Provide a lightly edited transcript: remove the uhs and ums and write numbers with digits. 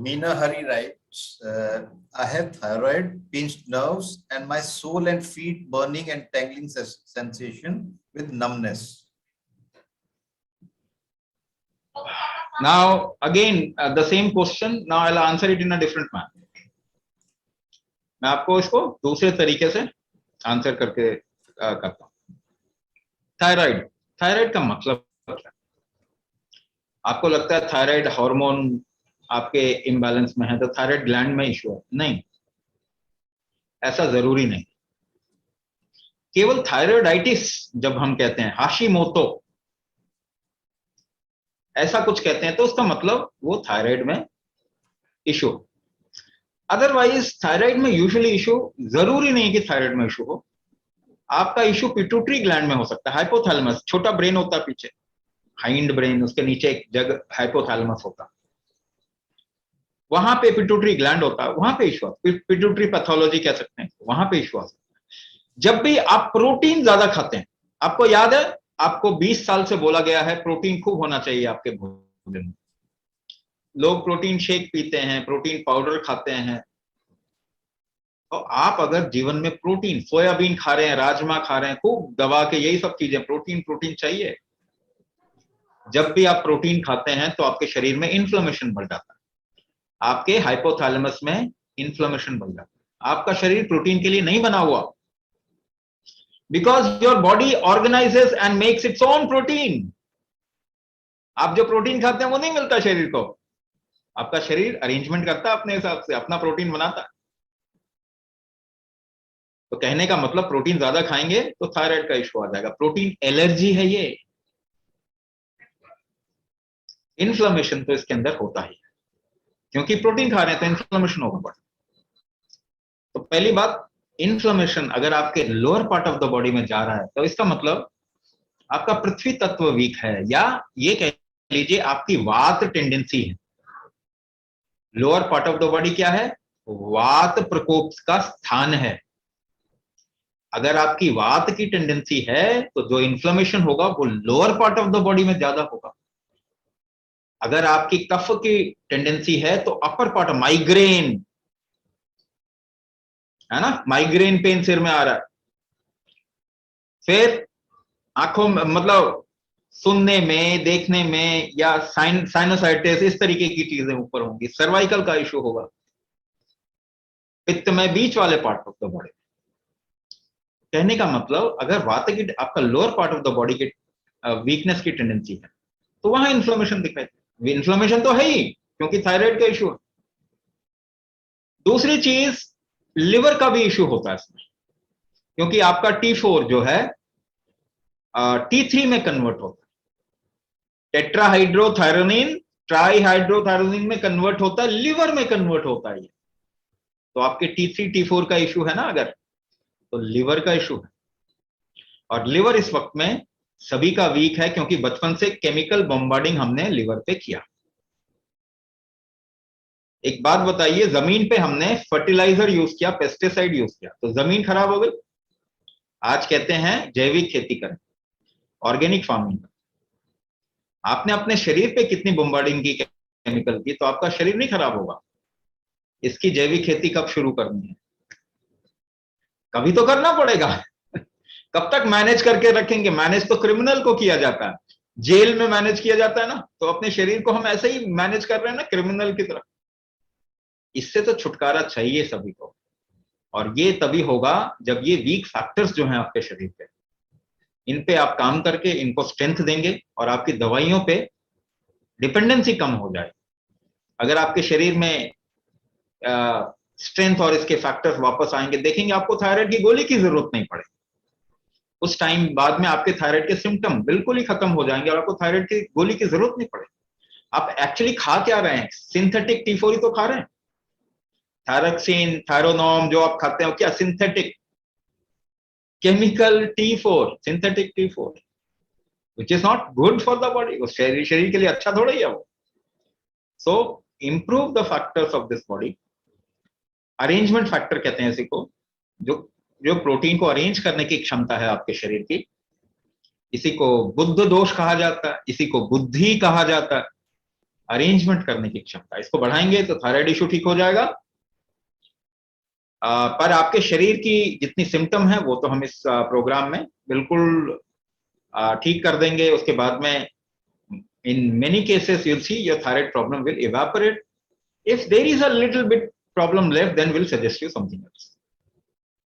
Meena Hari writes, I have thyroid, pinched nerves, and my soul and feet burning and tangling sensation with numbness. Now, again, the same question. Now, I'll answer it in a different manner. मैं आपको इसको दूसरे तरीके से answer करके करता हूं. Thyroid, thyroid का मतलब क्या? आपको लगता है थायराइड हार्मोन आपके इम्बैलेंस में है तो थायराइड ग्लैंड में इश्यू है? नहीं, ऐसा जरूरी नहीं. केवल थायराइडाइटिस जब हम कहते हैं, हाशिमोतो ऐसा कुछ कहते हैं, तो उसका मतलब वो थायराइड में इशू. अदरवाइज थायराइड में यूजुअली इशू जरूरी नहीं कि थायराइड में इशू हो. आपका इशू पिट्यूटरी ग्लैंड में हो सकता है. हाइपोथैलेमस, छोटा ब्रेन होता है पीछे, हाइंड ब्रेन, उसके नीचे एक जगह हाइपोथैलेमस होता है, वहां पे पिट्यूटरी ग्लैंड होता है, वहां पे इशू आता है. पिट्यूटरी पैथोलॉजी कह सकते हैं, वहां पे इशू आ सकता है. जब भी आप प्रोटीन ज्यादा खाते हैं, आपको याद है आपको 20 साल से बोला गया है प्रोटीन खूब होना चाहिए आपके भोजन में. लोग प्रोटीन शेक पीते हैं, प्रोटीन पाउडर खाते हैं. तो आप अगर जीवन में प्रोटीन, सोयाबीन खा रहे हैं, राजमा खा रहे हैं, खूब दबा के, यही सब चीजें, प्रोटीन प्रोटीन चाहिए. जब भी आप प्रोटीन खाते हैं तो आपके शरीर में इन्फ्लेमेशन बढ़ जाता है, आपके हाइपोथैलेमस में इन्फ्लेमेशन बढ़ जाता है. आपका शरीर प्रोटीन के लिए नहीं बना हुआ, because your body organises and makes its own protein. आप जो प्रोटीन खाते हैं वो नहीं मिलता शरीर को, आपका शरीर अरेंजमेंट करता है अपने हिसाब से, अपना प्रोटीन बनाता है. तो कहने का मतलब प्रोटीन ज्यादा खाएंगे तो थायराइड का इशू आ जाएगा. प्रोटीन एलर्जी है ये. इन्फ्लेमेशन तो इसके अंदर होता ही है, क्योंकि प्रोटीन खा रहे हैं तो इन्फ्लेमेशन होगा. तो पहली बात, इन्फ्लेमेशन अगर आपके lower part of the body में जा रहा है तो इसका मतलब आपका पृथ्वी तत्व वीक है, या ये कह लीजिए आपकी वात टेंडेंसी है. Lower part of the body क्या है? वात प्रकोप का स्थान है. अगर आपकी वात की टेंडेंसी है तो जो इन्फ्लेमेशन होगा वो lower part of the body में ज्यादा होगा. अगर आपकी कफ की टेंडेंसी है तो अपर पार्ट, माइग्रेन है ना, माइग्रेन पेन सिर में आ रहा है, फिर आंखों में, मतलब सुनने में, देखने में, या साइनोसाइटिस, इस तरीके की चीजें ऊपर होंगी. सर्वाइकल का इशू होगा, पित्त में बीच वाले पार्ट ऑफ द बॉडी. कहने का मतलब अगर वात की, आपका lower part of the body की वीकनेस की टेंडेंसी है तो वहां इन्फ्लेमेशन दिखाई देती है. इन्फ्लेमेशन तो है ही, क्योंकि थायराइड का इशू है. दूसरी चीज, लिवर का भी इशू होता है इसमें, क्योंकि आपका T4 जो है T3 में कन्वर्ट होता है. टेट्राहाइड्रोथायरोनिन ट्राईहाइड्रोथायरोनिन में कन्वर्ट होता है, लिवर में कन्वर्ट होता है. तो आपके T3 T4 का इशू है ना अगर, तो लिवर का इशू है. और लिवर इस वक्त में सभी का वीक है, क्योंकि बचपन से केमिकल बॉम्बार्डिंग हमने लिवर पे किया. एक बात बताइए, जमीन पे हमने फर्टिलाइजर यूज किया, पेस्टिसाइड यूज किया, तो जमीन खराब हो गई. आज कहते हैं जैविक खेती करें, ऑर्गेनिक फार्मिंग. आपने अपने शरीर पे कितनी बॉम्बार्डिंग की केमिकल की, तो आपका शरीर नहीं खराब होगा. इसकी जैविक खेती कब शुरू करनी है? कभी तो करना पड़ेगा. कब तक मैनेज करके रखेंगे? मैनेज तो क्रिमिनल को किया जाता है, जेल में मैनेज किया जाता है ना. तो अपने शरीर को हम ऐसे ही मैनेज कर रहे हैं ना, क्रिमिनल की तरह. इससे तो छुटकारा चाहिए सभी को, और ये तभी होगा जब ये वीक फैक्टर्स जो हैं आपके शरीर पे, इन पे आप काम करके इनको स्ट्रेंथ देंगे और आपकी दवाइयों पे डिपेंडेंसी कम हो जाए. अगर आपके शरीर में स्ट्रेंथ और इसके फैक्टर्स वापस आएंगे, देखेंगे आपको थायराइड की गोली की जरूरत नहीं पड़ेगी. उस टाइम बाद में आपके थायराइड के सिम्टम बिल्कुल ही खत्म हो जाएंगे और आपको थायराइड की गोली की जरूरत नहीं पड़ेगी. आप एक्चुअली खा क्या रहे हैं? सिंथेटिक T4 ही तो खा रहे हैं. थायरोक्सिन, थायरोनॉम जो आप खाते हो, क्या synthetic chemical T4, synthetic T4, which is not good for the body. वो शरीर के लिए अच्छा थोड़ा ही है वो. So improve the factors of this body. Arrangement factor कहते हैं इसी को, जो जो प्रोटीन को अरेंज करने की क्षमता है आपके शरीर की. इसी को बुद्ध दोष कहा जाता है, इसी को बुद्धि कहा जाता है. अरेंजमेंट करने की क्षमता, इसको बढ़ाएंगे तो थायराइड इशू ठीक हो जाएगा। पर आपके शरीर की जितनी सिम्टम है वो तो हम इस प्रोग्राम में बिल्कुल ठीक कर देंगे। उसके बाद में in many cases you'll see your thyroid problem will evaporate. If there is a little bit problem left, then we'll suggest you something else.